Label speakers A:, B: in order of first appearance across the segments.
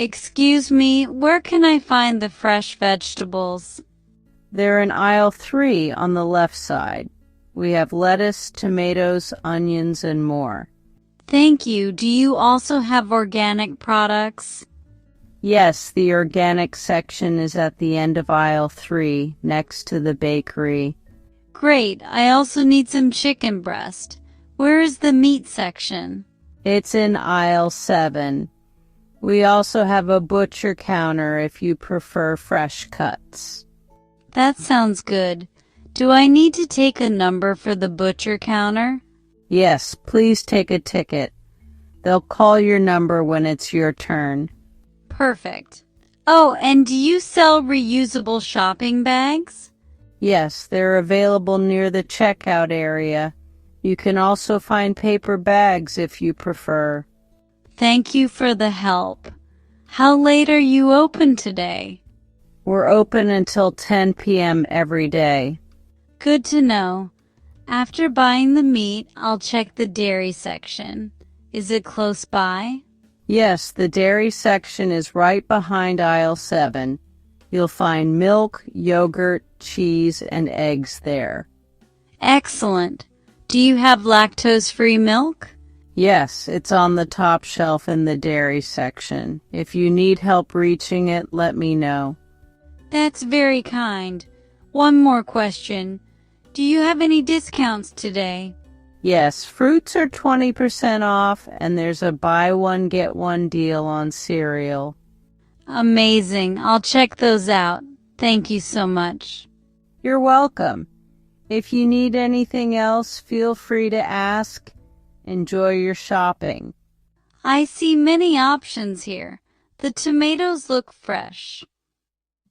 A: Excuse me, where can I find the fresh vegetables?
B: They're in aisle 3 on the left side. We have lettuce, tomatoes, onions, and more.
A: Thank you. Do you also have organic products?
B: Yes, the organic section is at the end of aisle 3, next to the bakery.
A: Great. I also need some chicken breast. Where is the meat section?
B: It's in aisle 7. We also have a butcher counter if you prefer fresh cuts.
A: That sounds good. Do I need to take a number for the butcher counter?
B: Yes, please take a ticket. They'll call your number when it's your turn.
A: Perfect. Oh, and do you sell reusable shopping bags?
B: Yes, they're available near the checkout area. You can also find paper bags if you prefer.
A: Thank you for the help. How late are you open today?
B: We're open until 10 p.m. every day.
A: Good to know. After buying the meat, I'll check the dairy section. Is it close by?
B: Yes, the dairy section is right behind aisle 7. You'll find milk, yogurt, cheese, and eggs there.
A: Excellent. Do you have lactose-free milk?
B: Yes, it's on the top shelf in the dairy section. If you need help reaching it, let me know.
A: That's very kind. One more question. Do you have any discounts today?
B: Yes, fruits are 20% off, and there's a buy one, get one deal on cereal.
A: Amazing. I'll check those out. Thank you so much.
B: You're welcome. If you need anything else, feel free to ask. Enjoy your shopping.
A: I see many options here. The tomatoes look fresh.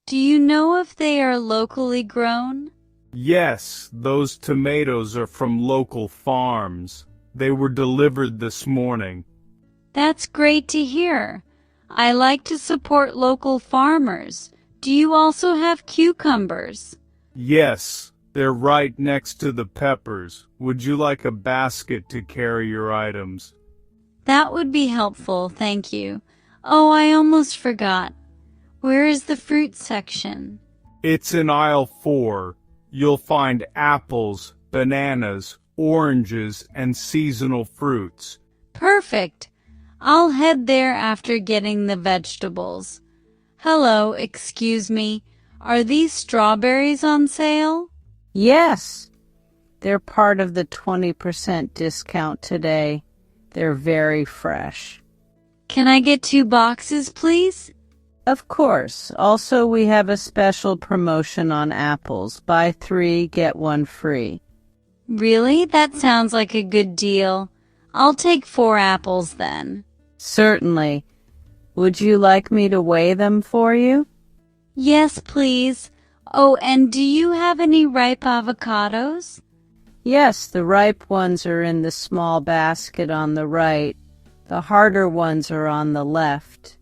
A: Do you know if they are locally grown?
C: Yes, those tomatoes are from local farms. They were delivered this morning.
A: That's great to hear. I like to support local farmers. Do you also have cucumbers?
C: Yes, they're right next to the peppers. Would you like a basket to carry your items?
A: That would be helpful, thank you. Oh, I almost forgot. Where is the fruit section?
C: It's in aisle 4. You'll find apples, bananas, oranges, and seasonal fruits.
A: Perfect. I'll head there after getting the vegetables. Hello, excuse me. Are these strawberries on sale?
B: Yes, they're part of the 20% discount today. They're very fresh.
A: Can I get 2 boxes, please?
B: Of course. Also, we have a special promotion on apples. Buy 3, get 1 free.
A: Really? That sounds like a good deal. I'll take 4 apples then.
B: Certainly. Would you like me to weigh them for you?
A: Yes, please. Oh, and do you have any ripe avocados?
B: Yes, the ripe ones are in the small basket on the right. The harder ones are on the left.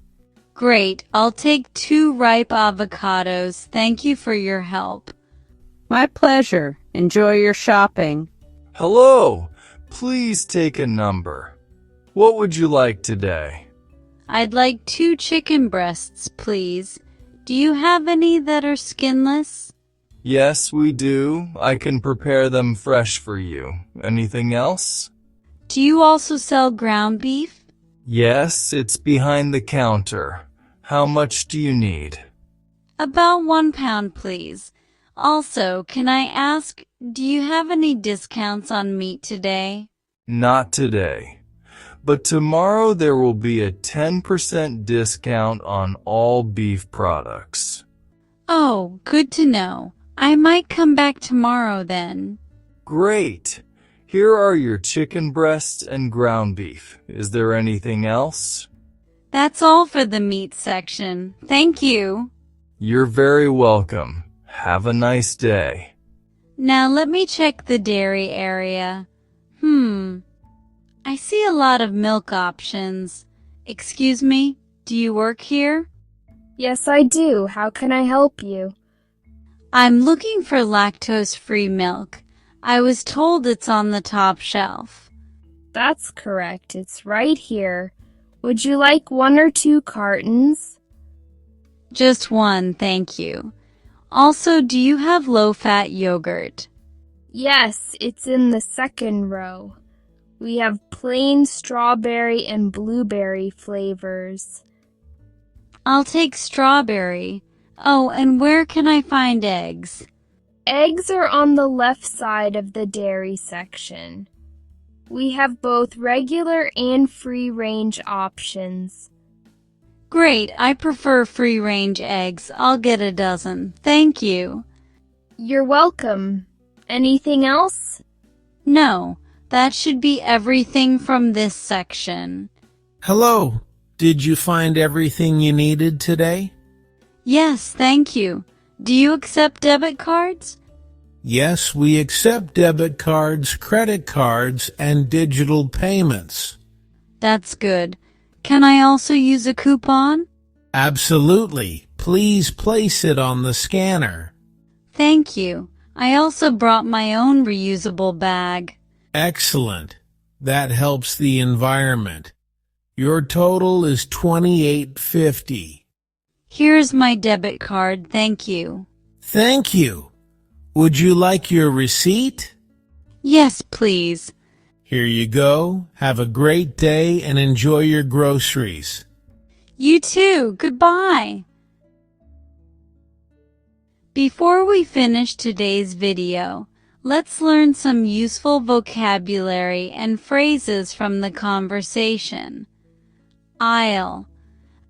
A: Great. I'll take 2 ripe avocados. Thank you for your help.
B: My pleasure. Enjoy your shopping.
D: Hello. Please take a number. What would you like today?
A: I'd like 2 chicken breasts, please. Do you have any that are skinless?
D: Yes, we do. I can prepare them fresh for you. Anything else?
A: Do you also sell ground beef?
D: Yes, it's behind the counter. How much do you need?
A: About 1 pound, please. Also, can I ask, do you have any discounts on meat today?
D: Not today. But tomorrow there will be a 10% discount on all beef products.
A: Oh, good to know. I might come back tomorrow then.
D: Great. Here are your chicken breasts and ground beef. Is there anything else?
A: That's all for the meat section. Thank you.
D: You're very welcome. Have a nice day.
A: Now let me check the dairy area. I see a lot of milk options. Excuse me, do you work here?
E: Yes, I do. How can I help you?
A: I'm looking for lactose-free milk. I was told it's on the top shelf.
E: That's correct. It's right here. Would you like 1 or 2 cartons?
A: Just one, thank you. Also, do you have low-fat yogurt?
E: Yes, it's in the second row. We have plain strawberry and blueberry flavors.
A: I'll take strawberry. Oh, and where can I find eggs?
E: Eggs are on the left side of the dairy section. We have both regular and free-range options.
A: Great, I prefer free-range eggs. I'll get a dozen. Thank you.
E: You're welcome. Anything else?
A: No, that should be everything from this section.
F: Hello. Did you find everything you needed today?
A: Yes, thank you. Do you accept debit cards?
F: Yes, we accept debit cards, credit cards, and digital payments.
A: That's good. Can I also use a coupon?
F: Absolutely. Please place it on the scanner.
A: Thank you. I also brought my own reusable bag.
F: Excellent. That helps the environment. Your total is $28.50.
A: Here's my debit card, thank you.
F: Thank you. Would you like your receipt?
A: Yes, please.
F: Here you go. Have a great day and enjoy your groceries.
A: You too. Goodbye. Before we finish today's video, let's learn some useful vocabulary and phrases from the conversation. Aisle.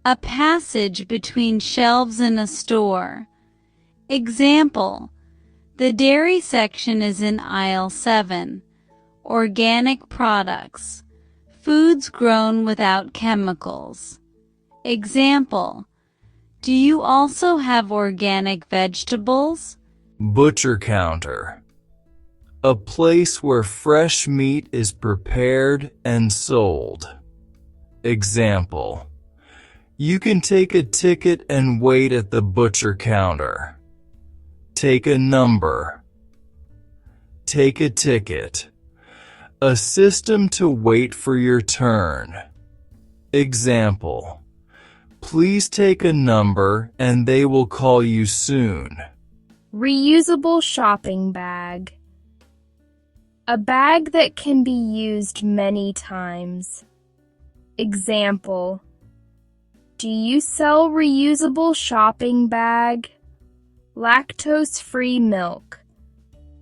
A: A passage between shelves in a store. Example. The dairy section is in aisle 7. Organic products. Foods grown without chemicals. Example. Do you also have organic vegetables?
D: Butcher counter. A place where fresh meat is prepared and sold. Example. You can take a ticket and wait at the butcher counter. Take a number. Take a ticket. A system to wait for your turn. Example. Please take a number and they will call you soon.
E: Reusable shopping bag. A bag that can be used many times. Example. Do you sell reusable shopping bag? Lactose-free milk.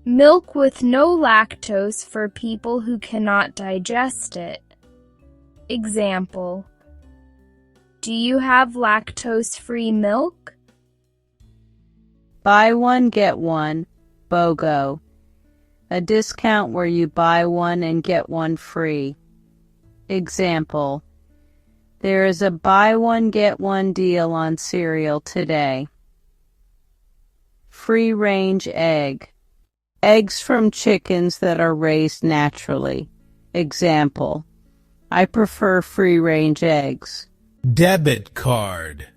E: Milk with no lactose for people who cannot digest it. Example. Do you have lactose-free milk?
B: Buy one, get one, BOGO. A discount where you buy one and get one free. Example. There is a buy one, get one deal on cereal today. Free-range egg. Eggs from chickens that are raised naturally. Example. I prefer free-range eggs.
F: Debit card.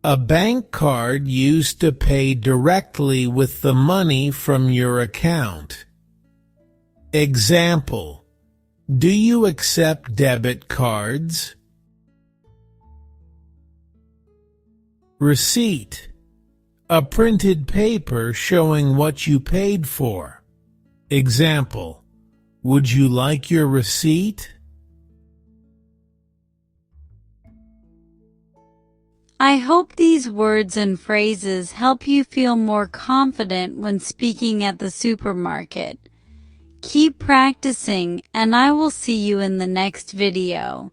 F: A bank card used to pay directly with the money from your account. Example. Do you accept debit cards? Receipt. A printed paper showing what you paid for. Example. Would you like your receipt?
A: I hope these words and phrases help you feel more confident when speaking at the supermarket. Keep practicing, and I will see you in the next video.